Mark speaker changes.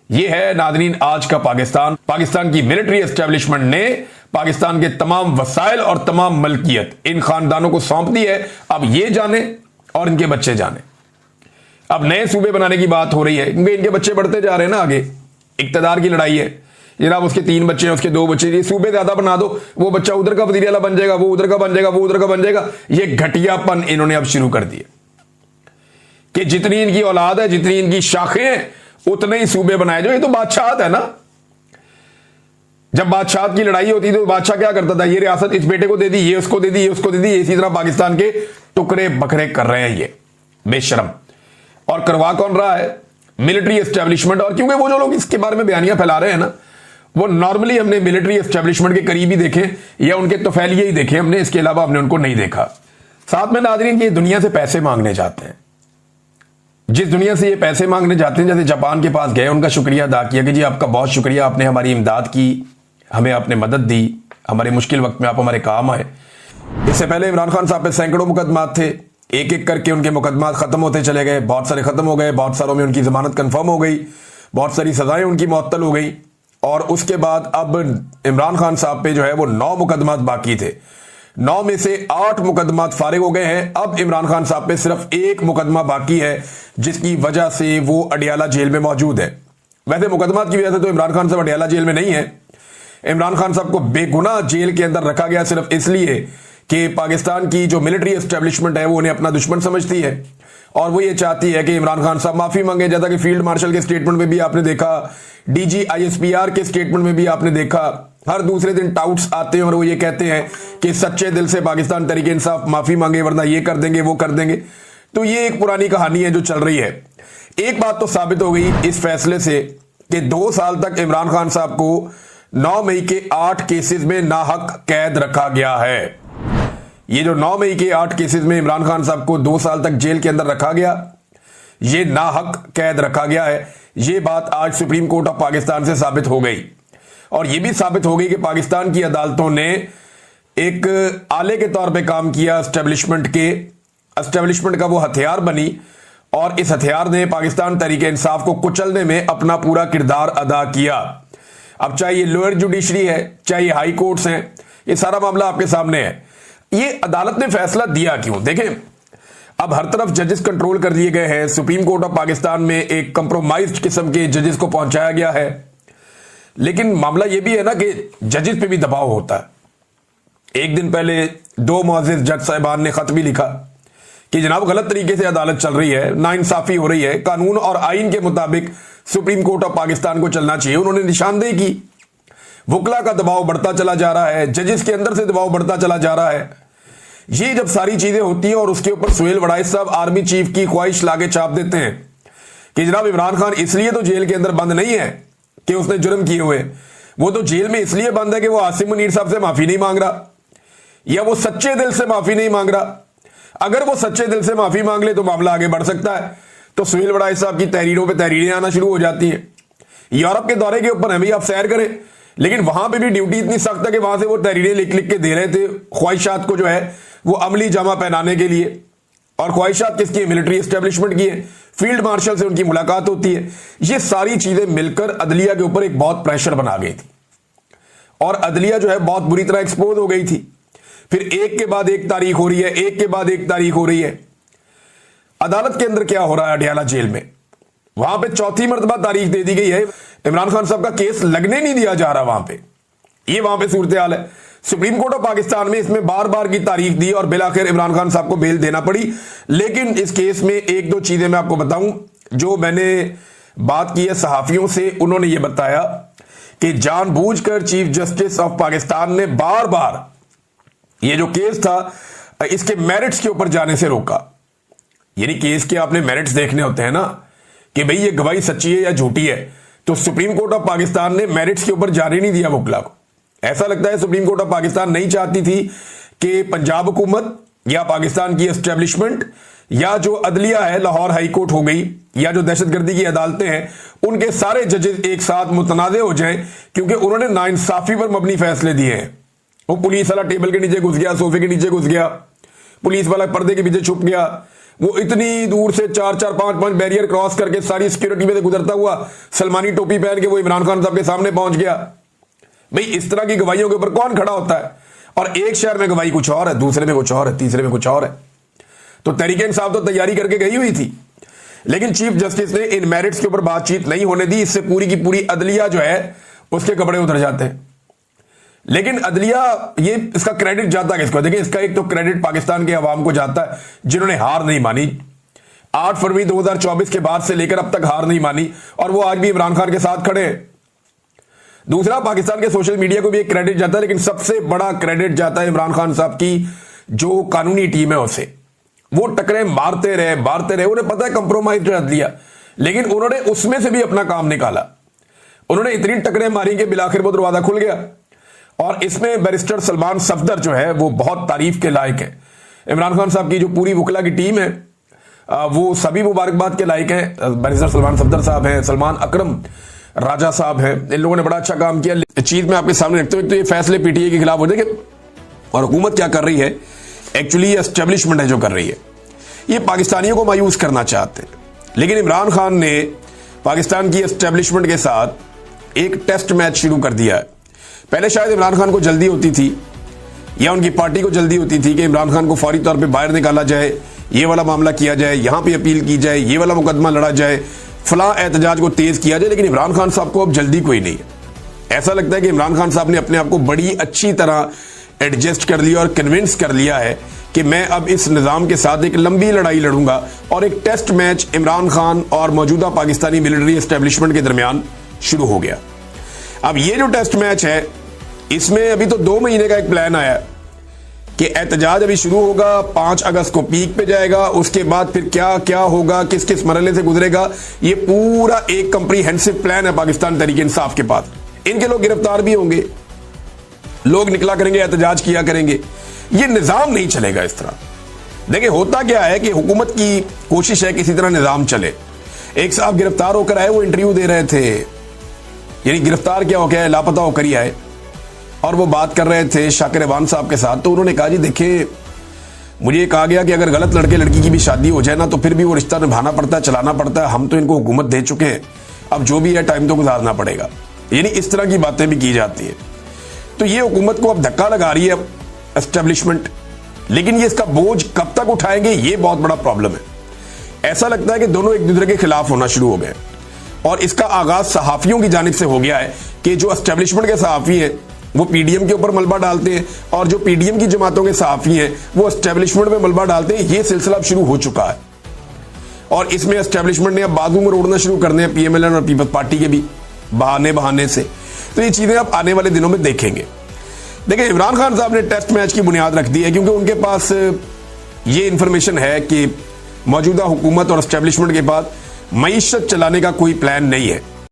Speaker 1: ये है नादरीन आज का पाकिस्तान। पाकिस्तान की मिलिट्री एस्टेब्लिशमेंट ने पाकिस्तान के तमाम वसाइल और तमाम मलकियत इन खानदानों को सौंप दी है। अब ये जाने और इनके बच्चे जाने। अब नए सूबे बनाने की बात हो रही है क्योंकि इनके बच्चे बढ़ते जा रहे हैं ना, आगे इक्तदार की लड़ाई है। जनाब उसके 3 बच्चे हैं, उसके 2 बच्चे, ये सूबे ज्यादा बना दो, वो बच्चा उधर का वजीर आला बन जाएगा, वो उधर का बन जाएगा, वो उधर का बन जाएगा। ये घटियापन इन्होंने अब शुरू कर दिया कि जितनी इनकी औलाद है, जितनी इनकी शाखें हैं, उतने ही सूबे बनाए जाओ। ये तो बादशाहत है ना। जब बादशाहत की लड़ाई होती तो बादशाह क्या करता था, ये रियासत इस बेटे को दे दी, ये उसको दे दी, ये उसको दे दी। इसी तरह पाकिस्तान के टुकड़े बकरे कर रहे हैं ये बेशरम। और करवा कौन रहा है? Military establishment. और क्योंकि वो जो लोग इसके बारे में बयानियां फैला रहे हैं ना, वो नॉर्मली हमने मिलिट्री एस्टेब्लिशमेंट के करीब ही देखे या उनके तफैलिये ही देखे हमने, इसके अलावा हमने उनको नहीं देखा। साथ में नाज़रीन की दुनिया से पैसे मांगने जाते हैं। जिस दुनिया से ये पैसे मांगने जाते हैं, जैसे जापान के पास गए, उनका शुक्रिया अदा किया कि जी आपका बहुत शुक्रिया, आपने हमारी इमदाद की, हमें आपने मदद दी, हमारे मुश्किल वक्त में आप हमारे काम आए। इससे पहले इमरान खान साहब पे सैकड़ों मुकदमात थे, एक एक करके उनके मुकदमात खत्म होते चले गए। बहुत सारे खत्म हो गए, बहुत सारों में उनकी जमानत कंफर्म हो गई, बहुत सारी सजाएं उनकी मुअत्तल हो गई। और उसके बाद अब इमरान खान साहब पे जो है वो 9 मुकदमात बाकी थे। 9 में से 8 मुकदमात फारिग हो गए हैं। अब इमरान खान साहब पे सिर्फ 1 मुकदमा बाकी है, जिसकी वजह से वो अडियाला जेल में मौजूद है। वैसे मुकदमात की वजह से तो इमरान खान साहब अडियाला जेल में नहीं है। इमरान खान साहब को बेगुनाह जेल के अंदर रखा गया सिर्फ इसलिए कि पाकिस्तान की जो मिलिट्री एस्टेब्लिशमेंट है वो उन्हें अपना दुश्मन समझती है और वो ये चाहती है कि इमरान खान साहब माफी मांगे। जैसा कि फील्ड मार्शल के स्टेटमेंट में भी आपने देखा, डीजी आईएसपीआर के स्टेटमेंट में भी आपने देखा, हर दूसरे दिन टाउट्स आते हैं और वो ये कहते हैं कि सच्चे दिल से पाकिस्तान तहरीक इंसाफ माफी मांगे, वरना ये कर देंगे, वो कर देंगे। तो ये एक पुरानी कहानी है जो चल रही है। एक बात तो साबित हो गई इस फैसले से कि 2 साल तक इमरान खान साहब को 9 मई के 8 केसेस में नाहक कैद रखा गया है। ये जो 9 मई के 8 केसेस में इमरान खान साहब को 2 साल तक जेल के अंदर रखा गया, ये नाहक कैद रखा गया है। ये बात आज सुप्रीम कोर्ट ऑफ पाकिस्तान से साबित हो गई। और यह भी साबित हो गई कि पाकिस्तान की अदालतों ने एक आले के तौर पे काम किया, एस्टेब्लिशमेंट का वो हथियार बनी और इस हथियार ने पाकिस्तान तहरीक इंसाफ को कुचलने में अपना पूरा किरदार अदा किया। अब चाहे ये लोअर जुडिशरी है, चाहे ये हाई कोर्ट्स हैं, ये सारा मामला आपके सामने है। ये अदालत ने फैसला दिया क्यों? देखें, अब हर तरफ जजेस कंट्रोल कर लिए गए हैं। सुप्रीम कोर्ट ऑफ पाकिस्तान में एक कंप्रोमाइज्ड किस्म के जजेस को पहुंचाया गया है। लेकिन मामला यह भी है ना कि जजेस पे भी दबाव होता है। एक दिन पहले 2 मुअज़्ज़िज़ जज साहिबान ने खत भी लिखा कि जनाब गलत तरीके से अदालत चल रही है, नाइंसाफी हो रही है, कानून और आइन के मुताबिक सुप्रीम कोर्ट ऑफ पाकिस्तान को चलना चाहिए। उन्होंने निशानदेही की। वकला का दबाव बढ़ता चला जा रहा है, जजेस के अंदर से दबाव बढ़ता चला जा रहा है। ये जब सारी चीजें होती हैं और उसके ऊपर सुहेल वड़ाइस साहब आर्मी चीफ की ख्वाहिश लाके छाप देते हैं कि जनाब इमरान खान इसलिए तो जेल के अंदर बंद नहीं है कि उसने जुर्म किए हुए, वो तो जेल में इसलिए बंद है कि वो आसिम मुनीर साहब से माफी नहीं मांग रहा या वो सच्चे दिल से माफी नहीं मांग रहा। अगर वो सच्चे दिल से माफी मांग ले तो मामला आगे बढ़ सकता है। तो सुहेल वड़ाइस साहब की तहरीरों पर तहरीरें आना शुरू हो जाती हैं। यूरोप के दौरे के ऊपर हमें आप सैर करें, लेकिन वहां पे भी ड्यूटी इतनी सख्त है कि वहां से वो तहरीरें लिख लिख के दे रहे थे ख्वाहिशात को जो है वो अमली जामा पहनाने के लिए। और ख्वाहिशात किसकी है? मिलिट्री एस्टेब्लिशमेंट की है। फील्ड मार्शल से उनकी मुलाकात होती है। ये सारी चीजें मिलकर अदलिया के ऊपर एक बहुत प्रेशर बना गई थी और अदलिया जो है बहुत बुरी तरह एक्सपोज हो गई थी। फिर एक के बाद एक तारीख हो रही है, एक के बाद एक तारीख हो रही है। अदालत के अंदर क्या हो रहा है? अडियाला जेल में वहां पे 4थी मरतबा तारीख दे दी गई है। इमरान खान साहब का केस लगने नहीं दिया जा रहा वहां पे। ये वहां पे सूरत हाल है। सुप्रीम कोर्ट ऑफ पाकिस्तान में इसमें बार बार की तारीख दी और बिलाखिर इमरान खान साहब को बेल देना पड़ी। लेकिन इस केस में 1-2 चीजें मैं आपको बताऊं जो मैंने बात की है सहाफियों से। उन्होंने यह बताया कि जानबूझकर चीफ जस्टिस ऑफ पाकिस्तान ने बार बार ये जो केस था इसके मेरिट्स के ऊपर जाने से रोका। यानी केस के आपने मेरिट्स देखने होते हैं ना कि भाई ये गवाही सच्ची है या झूठी है। तो सुप्रीम कोर्ट ऑफ पाकिस्तान ने मेरिट्स के ऊपर जाने नहीं दिया वकला को। ऐसा लगता है सुप्रीम कोर्ट ऑफ पाकिस्तान नहीं चाहती थी कि पंजाब हुकूमत या पाकिस्तान की एस्टेब्लिशमेंट या जो अदलिया है, लाहौर हाई कोर्ट हो गई, या जो दहशतगर्दी की अदालतें हैं, उनके सारे जजेस एक साथ मुतनाज़े हो जाएं, क्योंकि उन्होंने नाइंसाफी पर मबनी फैसले दिए हैं। वो पुलिस वाला टेबल के नीचे घुस गया, सोफे के नीचे घुस गया, पुलिस वाला पर्दे के पीछे छुप गया, वो इतनी दूर से 4-4 5-5 बैरियर क्रॉस करके सारी सिक्योरिटी में से गुजरता हुआ सलमानी टोपी पहन के वो इमरान खान साहब के सामने पहुंच गया। भाई इस तरह की गवाहियों के ऊपर कौन खड़ा होता है? और एक शहर में गवाही कुछ और है, दूसरे में कुछ और है, तीसरे में कुछ और है। तो तहरीक इंसाफ तो तैयारी करके गई हुई थी, लेकिन चीफ जस्टिस ने इन मेरिट्स के ऊपर बातचीत नहीं होने दी। इससे पूरी की पूरी अदलिया जो है उसके कपड़े उतर जाते हैं। लेकिन अदलिया, ये इसका क्रेडिट जाता है किसको? देखिए, इसका एक तो क्रेडिट पाकिस्तान के अवाम को जाता है जिन्होंने हार नहीं मानी। 8 फरवरी 2024 के बाद से लेकर अब तक हार नहीं मानी और वो आज भी इमरान खान के साथ खड़े हैं। दूसरा, पाकिस्तान के सोशल मीडिया को भी एक क्रेडिट जाता है, लेकिन सबसे बड़ा क्रेडिट जाता है इमरान खान साहब की जो कानूनी टीम है उसे। वो टकरे मारते रहे, उन्हें पता है कंप्रोमाइज कर दिया, लेकिन उन्होंने उसमें से भी अपना काम निकाला। उन्होंने इतनी टकरे मारी कि बिलाखिर वो दरवाजा खुल गया। और इसमें बैरिस्टर सलमान सफदर जो है वो बहुत तारीफ के लायक है। इमरान खान साहब की जो पूरी वकला की टीम है वो सभी मुबारकबाद के लायक है। बैरिस्टर सलमान सफदर साहब हैं, सलमान अकरम राजा साहब हैं, इन लोगों ने बड़ा अच्छा काम किया। चीज मैं आपके सामने रखते हुए, तो ये फैसले पीटीआई के खिलाफ हो जाएंगे। और हुकूमत क्या कर रही है? एक्चुअली एस्टेब्लिशमेंट है जो कर रही है, ये पाकिस्तानियों को मायूस करना चाहते हैं। लेकिन इमरान खान ने पाकिस्तान की एस्टेब्लिशमेंट के साथ एक टेस्ट मैच शुरू कर दिया है। पहले शायद इमरान खान को जल्दी होती थी या उनकी पार्टी को जल्दी होती थी कि इमरान खान को फौरी तौर पे बाहर निकाला जाए, ये वाला मामला किया जाए, यहां पे अपील की जाए, ये वाला मुकदमा लड़ा जाए, फलां एहतजाज को तेज किया जाए। लेकिन इमरान खान साहब को अब जल्दी कोई नहीं है। ऐसा लगता है कि इमरान खान साहब ने अपने आप को बड़ी अच्छी तरह एडजस्ट कर लिया और कन्विंस कर लिया है कि मैं अब इस निज़ाम के साथ एक लंबी लड़ाई लड़ूंगा। और एक टेस्ट मैच इमरान खान और मौजूदा पाकिस्तानी मिलिट्री एस्टेब्लिशमेंट के दरमियान शुरू हो गया। अब ये जो टेस्ट मैच है, इसमें अभी तो 2 महीने का एक प्लान आया कि एहतजाज अभी शुरू होगा, 5 अगस्त को पीक पे जाएगा, उसके बाद फिर क्या क्या होगा, किस किस मरहले से गुजरेगा, ये पूरा एक कंप्रीहेंसिव प्लान है पाकिस्तान तहरीक इंसाफ के पास। इनके लोग गिरफ्तार भी होंगे, लोग निकला करेंगे, एहतजाज किया करेंगे। ये निजाम नहीं चलेगा इस तरह। देखिए, होता क्या है कि हुकूमत की कोशिश है किसी तरह निजाम चले। एक साहब गिरफ्तार होकर आए, वो इंटरव्यू दे रहे थे, यानी गिरफ्तार क्या हो गया, लापता होकर ही आए, और वो बात कर रहे थे शाकिर अवान साहब के साथ। तो उन्होंने कहा, जी देखिए, मुझे कहा गया कि अगर गलत लड़के लड़की की भी शादी हो जाए ना, तो फिर भी वो रिश्ता निभाना पड़ता है, चलाना पड़ता है। हम तो इनको हुकूमत दे चुके हैं, अब जो भी है टाइम तो गुजारना पड़ेगा। यानी इस तरह की बातें भी की जाती है। तो ये हुकूमत को अब धक्का लगा रही है एस्टेब्लिशमेंट, लेकिन ये इसका बोझ कब तक उठाएंगे, ये बहुत बड़ा प्रॉब्लम है। ऐसा लगता है कि दोनों एक दूसरे के खिलाफ होना शुरू हो गए, और इसका आगाज सहाफियों की जानिब से हो गया है कि जो एस्टेब्लिशमेंट के सहाफी हैं वो पीडीएम के ऊपर मलबा डालते हैं, और जो पीडीएम की जमातों के सहाफी हैं वो एस्टेब्लिशमेंट में मलबा डालते हैं। ये सिलसिला अब शुरू हो चुका है, और इसमें एस्टेब्लिशमेंट ने अब बाजू में रोड़ना शुरू करने हैं पीएमएलएन और पीपल्स पार्टी के भी बहाने से। तो ये चीजें आप आने वाले दिनों में देखेंगे। देखिए, इमरान खान साहब ने टेस्ट मैच की बुनियाद रख दी है, क्योंकि उनके पास ये इंफॉर्मेशन है कि मौजूदा हुकूमत और एस्टेब्लिशमेंट के पास मईशत चलाने का कोई प्लान नहीं है।